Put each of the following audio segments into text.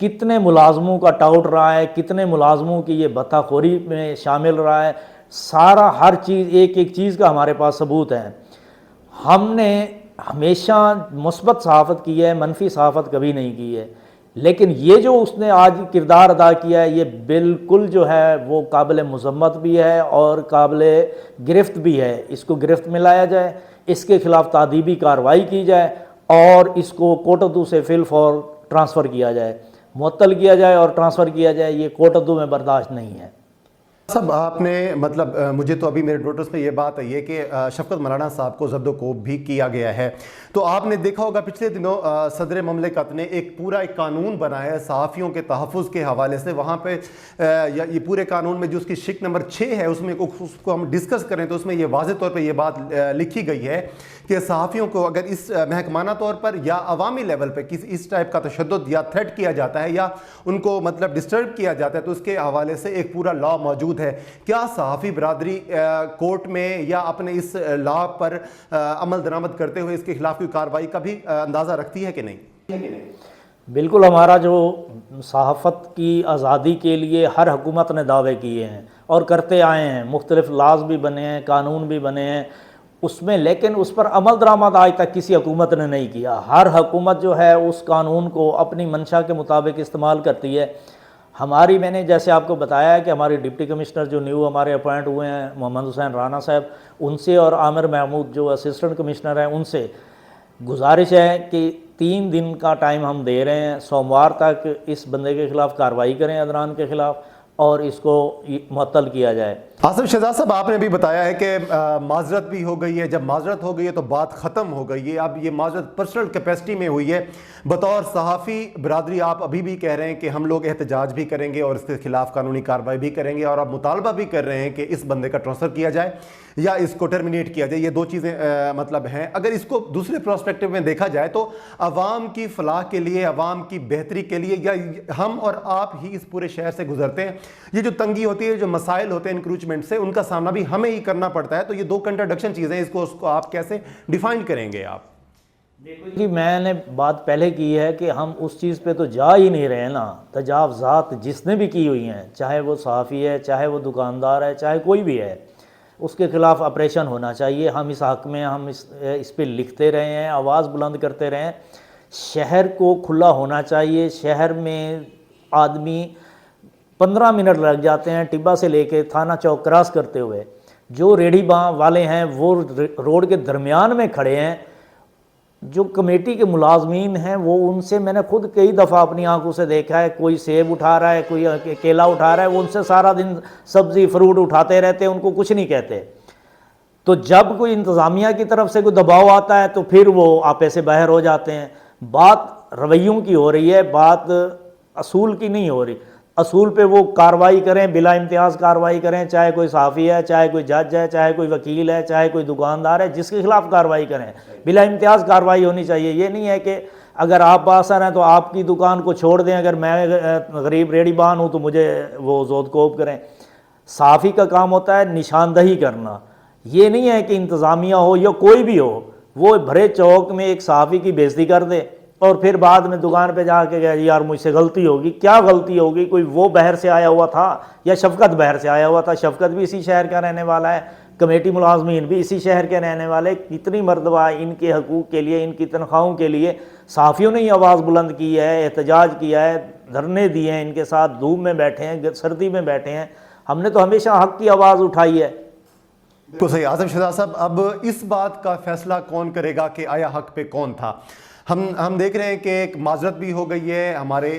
کتنے ملازموں کا ٹاؤٹ رہا ہے, کتنے ملازموں کی یہ بتہ خوری میں شامل رہا ہے, سارا ہر چیز ایک ایک چیز کا ہمارے پاس ثبوت ہے. ہم نے ہمیشہ مثبت صحافت کی ہے, منفی صحافت کبھی نہیں کی ہے, لیکن یہ جو اس نے آج کردار ادا کیا ہے یہ بالکل جو ہے وہ قابل مذمت بھی ہے اور قابل گرفت بھی ہے. اس کو گرفت میں لایا جائے, اس کے خلاف تادیبی کارروائی کی جائے اور اس کو کوٹدو سے فی الفور ٹرانسفر کیا جائے, معطل کیا جائے اور ٹرانسفر کیا جائے. یہ کوٹدو میں برداشت نہیں ہے. صاحب آپ نے مطلب مجھے تو ابھی میرے نوٹس میں یہ بات ہے کہ شفقت ملانہ صاحب کو زد و کوب بھی کیا گیا ہے. تو آپ نے دیکھا ہوگا پچھلے دنوں صدر مملکت نے ایک پورا ایک قانون بنایا ہے صحافیوں کے تحفظ کے حوالے سے. وہاں پہ یہ پورے قانون میں جو اس کی شق نمبر 6 ہے اس میں اس کو ہم ڈسکس کریں تو اس میں یہ واضح طور پہ یہ بات لکھی گئی ہے کہ صحافیوں کو اگر اس محکمانہ طور پر یا عوامی لیول پہ کسی اس ٹائپ کا تشدد یا تھریٹ کیا جاتا ہے یا ان کو مطلب ڈسٹرب کیا جاتا ہے تو اس کے حوالے سے ایک پورا لا موجود ہے. کیا صحافی برادری کورٹ میں یا اپنے اس لا پر عمل درآمد کرتے ہوئے اس کے خلاف کوئی کارروائی کا بھی اندازہ رکھتی ہے کہ نہیں؟ بالکل. ہمارا جو صحافت کی آزادی کے لیے ہر حکومت نے دعوے کیے ہیں اور کرتے آئے ہیں, مختلف لاز بھی بنے ہیں, قانون بھی بنے ہیں اس میں, لیکن اس پر عمل درآمد آج تک کسی حکومت نے نہیں کیا. ہر حکومت جو ہے اس قانون کو اپنی منشا کے مطابق استعمال کرتی ہے. ہماری میں نے جیسے آپ کو بتایا ہے کہ ہمارے ڈپٹی کمشنر جو نیو ہمارے اپوائنٹ ہوئے ہیں محمد حسین رانا صاحب, ان سے اور عامر محمود جو اسسٹنٹ کمشنر ہیں ان سے گزارش ہے کہ 3 دن کا ٹائم ہم دے رہے ہیں, سوموار تک اس بندے کے خلاف کارروائی کریں عدنان کے خلاف اور اس کو معطل کیا جائے. آصف شہزاد صاحب آپ نے بھی بتایا ہے کہ معذرت بھی ہو گئی ہے. جب معذرت ہو گئی ہے تو بات ختم ہو گئی ہے. اب یہ معذرت پرسنل کیپیسٹی میں ہوئی ہے. بطور صحافی برادری آپ ابھی بھی کہہ رہے ہیں کہ ہم لوگ احتجاج بھی کریں گے اور اس کے خلاف قانونی کارروائی بھی کریں گے, اور آپ مطالبہ بھی کر رہے ہیں کہ اس بندے کا ٹرانسفر کیا جائے یا اس کو ٹرمینیٹ کیا جائے. یہ 2 چیزیں مطلب ہیں. اگر اس کو دوسرے پرسپیکٹو میں دیکھا جائے تو عوام کی فلاح کے لیے, عوام کی بہتری کے لیے, یا ہم اور آپ ہی اس پورے شہر سے گزرتے ہیں, یہ جو تنگی ہوتی ہے, جو مسائل ہوتے ہیں انکروچمنٹ سے, ان کا سامنا بھی ہمیں ہی کرنا پڑتا ہے. تو یہ 2 کنٹراڈکشن چیزیں, اس کو آپ کیسے ڈیفائن کریں گے آپ؟ جی میں نے بات پہلے کی ہے کہ ہم اس چیز پہ تو جا ہی نہیں رہے نا. تجاوزات جس نے بھی کی ہوئی ہیں, چاہے وہ صحافی ہے, چاہے وہ دکاندار ہے, چاہے کوئی بھی ہے, اس کے خلاف آپریشن ہونا چاہیے. ہم اس حق میں ہم اس پہ لکھتے رہے ہیں, آواز بلند کرتے رہے ہیں. شہر کو کھلا ہونا چاہیے. شہر میں آدمی 15 منٹ لگ جاتے ہیں ٹبا سے لے کے تھانہ چوک کراس کرتے ہوئے. جو ریڑھی والے ہیں وہ روڈ کے درمیان میں کھڑے ہیں. جو کمیٹی کے ملازمین ہیں وہ ان سے میں نے خود کئی دفعہ اپنی آنکھوں سے دیکھا ہے, کوئی سیب اٹھا رہا ہے, کوئی کیلا اٹھا رہا ہے, وہ ان سے سارا دن سبزی فروٹ اٹھاتے رہتے ہیں, ان کو کچھ نہیں کہتے. تو جب کوئی انتظامیہ کی طرف سے کوئی دباؤ آتا ہے تو پھر وہ آپے سے باہر ہو جاتے ہیں. بات رویوں کی ہو رہی ہے, بات اصول کی نہیں ہو رہی. اصول پہ وہ کارروائی کریں, بلا امتیاز کارروائی کریں, چاہے کوئی صحافی ہے, چاہے کوئی جج ہے, چاہے کوئی وکیل ہے, چاہے کوئی دکاندار ہے, جس کے خلاف کارروائی کریں, بلا امتیاز کارروائی ہونی چاہیے. یہ نہیں ہے کہ اگر آپ باثر ہیں تو آپ کی دکان کو چھوڑ دیں, اگر میں غریب ریڑھی بان ہوں تو مجھے وہ زود کوب کریں. صحافی کا کام ہوتا ہے نشاندہی کرنا. یہ نہیں ہے کہ انتظامیہ ہو یا کوئی بھی ہو وہ بھرے چوک میں ایک صحافی کی بےعزتی کر دے اور پھر بعد میں دکان پہ جا کے گئے یار مجھ سے غلطی ہوگی. کیا غلطی ہوگی؟ کوئی وہ بہر سے آیا ہوا تھا یا شفقت بہر سے آیا ہوا تھا؟ شفقت بھی اسی شہر کا رہنے والا ہے, کمیٹی ملازمین بھی اسی شہر کے رہنے والے. کتنی مرتبہ ان کے حقوق کے لیے, ان کی تنخواہوں کے لیے صحافیوں نے ہی آواز بلند کی ہے, احتجاج کیا ہے, دھرنے دیے ہیں, ان کے ساتھ دھوپ میں بیٹھے ہیں, سردی میں بیٹھے ہیں. ہم نے تو ہمیشہ حق کی آواز اٹھائی ہے. بالکل صحیح. آصف شہزاد صاحب, اب اس بات کا فیصلہ کون کرے گا کہ آیا حق پہ کون تھا؟ ہم دیکھ رہے ہیں کہ ایک معذرت بھی ہو گئی ہے. ہمارے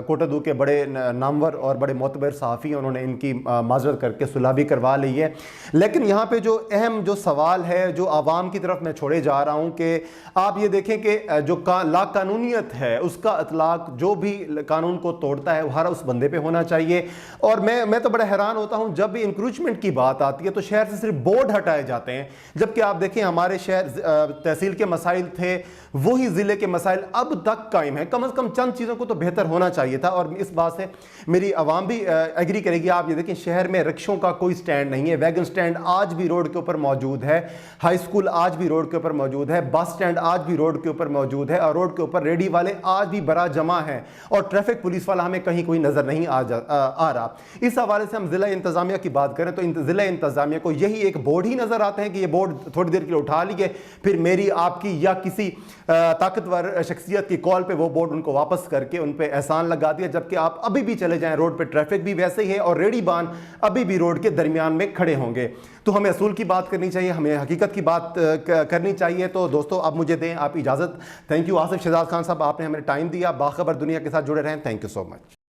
کوٹدو کے بڑے نامور اور بڑے معتبر صحافی انہوں نے ان کی معذرت کر کے صلح بھی کروا لی ہے. لیکن یہاں پہ جو اہم جو سوال ہے جو عوام کی طرف میں چھوڑے جا رہا ہوں کہ آپ یہ دیکھیں کہ جو لا قانونیت ہے اس کا اطلاق جو بھی قانون کو توڑتا ہے وہ ہر اس بندے پہ ہونا چاہیے. اور میں تو بڑا حیران ہوتا ہوں جب بھی انکروچمنٹ کی بات آتی ہے تو شہر سے صرف بورڈ ہٹائے جاتے ہیں, جبکہ آپ دیکھیں ہمارے شہر تحصیل کے مسائل تھے وہی ضلع کے مسائل اب تک قائم ہیں. کم از کم چند چیزوں کو تو بہتر ہونا چاہیے تھا, اور اس بات سے میری عوام بھی ایگری کرے گی. آپ یہ دیکھیں شہر میں رکشوں کا کوئی سٹینڈ نہیں ہے, ویگن سٹینڈ آج بھی روڈ کے اوپر موجود ہے, ہائی اسکول آج بھی روڈ کے اوپر موجود ہے, بس سٹینڈ آج بھی روڈ کے اوپر موجود ہے, اور روڈ کے اوپر ریڈی والے آج بھی برا جمع ہیں, اور ٹریفک پولیس والا ہمیں کہیں کوئی نظر نہیں آ رہا. اس حوالے سے ہم ضلع انتظامیہ کی بات کریں تو ضلع انتظامیہ کو یہی ایک بورڈ ہی نظر آتے ہیں کہ یہ بورڈ تھوڑی دیر کے لیے اٹھا لیے, پھر میری آپ کی یا کسی طاقتور شخصیت کی کال پہ وہ بورڈ ان کو واپس کر کے ان پہ احسان لگا دیا, جبکہ آپ ابھی بھی چلے جائیں روڈ پہ ٹریفک بھی ویسے ہی ہے, اور ریڈی بان ابھی بھی روڈ کے درمیان میں کھڑے ہوں گے. تو ہمیں اصول کی بات کرنی چاہیے, ہمیں حقیقت کی بات کرنی چاہیے. تو دوستو اب مجھے دیں آپ اجازت. تھینک یو آصف شہزاد خان صاحب, آپ نے ہمیں ٹائم دیا. باخبر دنیا کے ساتھ جڑے رہیں. Thank you so much.